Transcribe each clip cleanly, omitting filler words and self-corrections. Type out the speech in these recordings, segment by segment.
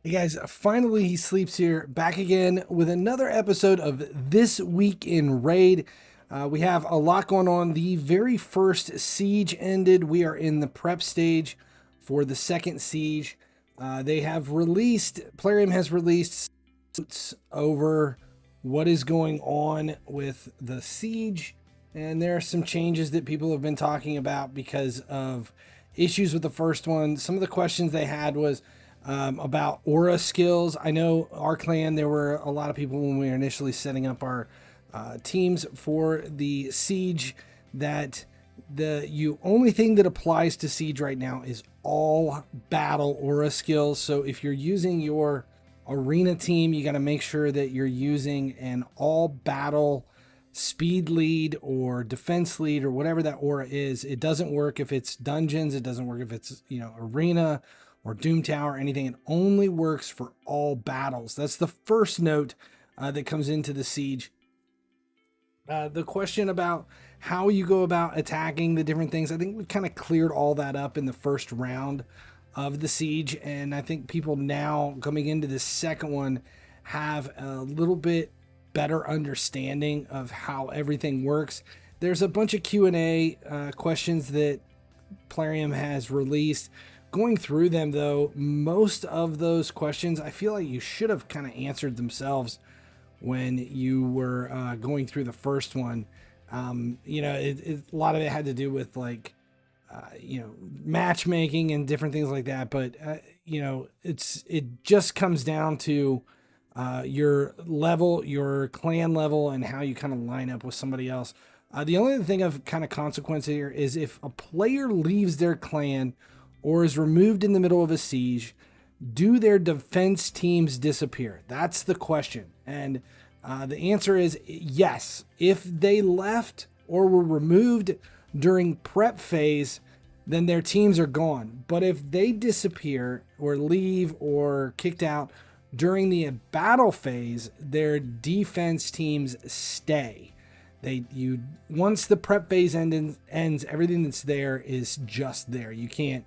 Hey guys, finally he sleeps here, back again with another episode of This Week in Raid. We have a lot going on. The very first siege ended. We are in the prep stage for the second siege. They have released, Plarium has released notes over what is going on with the siege. And there are some changes that people have been talking about because of issues with the first one. Some of the questions they had was about aura skills. I know our clan, there were a lot of people when we were initially setting up our teams for the siege that the only thing that applies to siege right now is all battle aura skills. So if you're using your arena team, you got to make sure that you're using an all battle speed lead or defense lead or whatever that aura is. It doesn't work if it's dungeons. It doesn't work if it's, arena or Doom Tower, anything. It only works for all battles. That's the first note that comes into the siege. The question about how you go about attacking the different things, I think we kind of cleared all that up in the first round of the siege. And I think people now coming into the second one have a little bit better understanding of how everything works. There's a bunch of Q&A questions that Plarium has released. Going through them, though, most of those questions, I feel like you should have kind of answered themselves when you were going through the first one. A lot of it had to do with like, matchmaking and different things like that. But, it just comes down to your level, your clan level, and how you kind of line up with somebody else. The only thing of kind of consequence here is if a player leaves their clan or is removed in the middle of a siege, do their defense teams disappear? That's the question. And the answer is yes. If they left or were removed during prep phase, then their teams are gone. But if they disappear or leave or kicked out during the battle phase, their defense teams stay. Once the prep phase ends, everything that's there is just there. You can't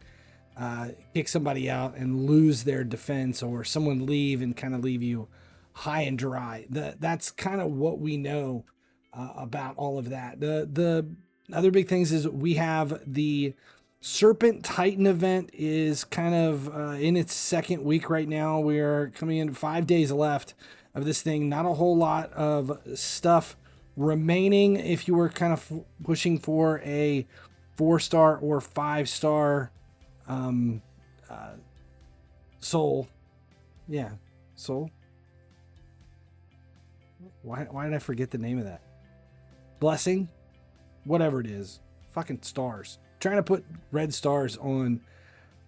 kick somebody out and lose their defense, or someone leave and kind of leave you high and dry. That's kind of what we know about all of that. The other big things is we have the Serpent Titan event is kind of in its second week right now. We are coming in 5 days left of this thing. Not a whole lot of stuff remaining if you were kind of pushing for a 4-star or 5-star soul. Yeah, soul. Why did I forget the name of that? Blessing? Whatever it is. Fucking stars. Trying to put red stars on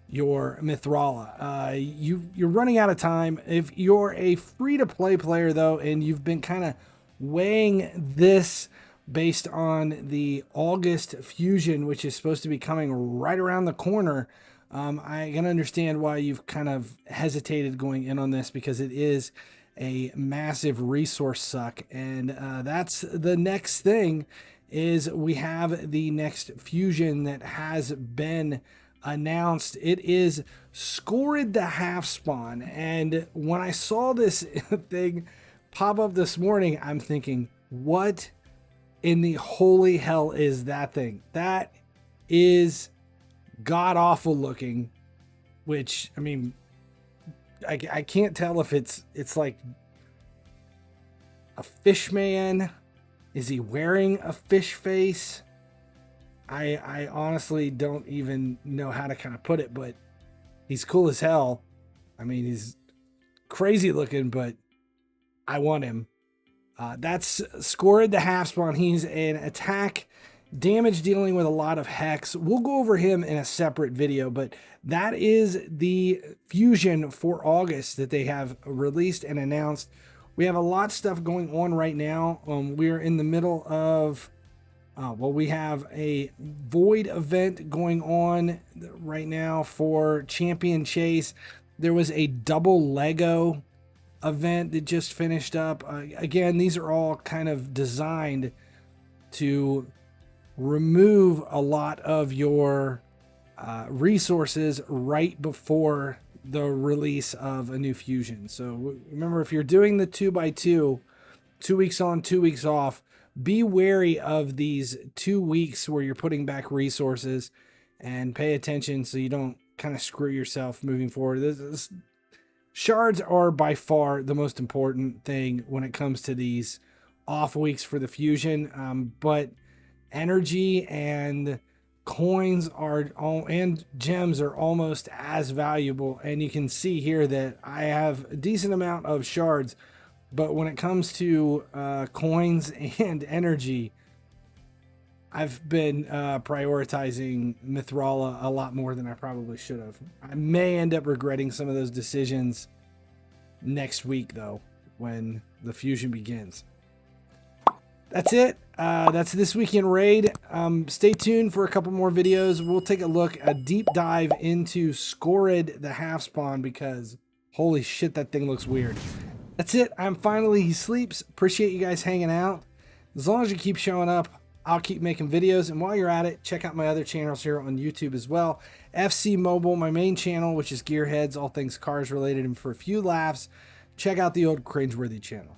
your MYTHLAX. You're running out of time. If you're a free-to-play player, though, and you've been kind of weighing this based on the August fusion, which is supposed to be coming right around the corner, I can understand why you've kind of hesitated going in on this, because it is a massive resource suck. And that's the next thing, is we have the next fusion that has been announced. It is SCARAB the half spawn. And when I saw this thing pop up this morning, I'm thinking, what in the holy hell is that thing? That is god awful looking, which, I mean, I can't tell if it's like a fish man. Is he wearing a fish face? I honestly don't even know how to kind of put it, but he's cool as hell. I mean, he's crazy looking, but I want him. That's SCARAB the half spawn. He's an attack damage dealing with a lot of hex. We'll go over him in a separate video, but that is the fusion for August that they have released and announced. We have a lot of stuff going on right now. We're in the middle of, we have a Void event going on right now for Champion Chase. There was a double Lego event that just finished up. Again, these are all kind of designed to remove a lot of your resources right before the release of a new fusion. So remember, if you're doing the 2x2, 2 weeks on, 2 weeks off, be wary of these 2 weeks where you're putting back resources, and pay attention so you don't kind of screw yourself moving forward. Shards are by far the most important thing when it comes to these off weeks for the fusion, but energy and coins and gems are almost as valuable. And you can see here that I have a decent amount of shards, but when it comes to coins and energy, I've been prioritizing Mythrala a lot more than I probably should have. I may end up regretting some of those decisions next week, though, when the fusion begins. That's it. That's this week in Raid. Stay tuned for a couple more videos. We'll take a deep dive into SCARAB, the half spawn, because holy shit, that thing looks weird. That's it. I'm FinallyHeSleeps. Appreciate you guys hanging out. As long as you keep showing up, I'll keep making videos. And while you're at it, check out my other channels here on YouTube as well. FC Mobile, my main channel, which is Gearheads, all things cars related, and for a few laughs, check out the old Cringeworthy channel.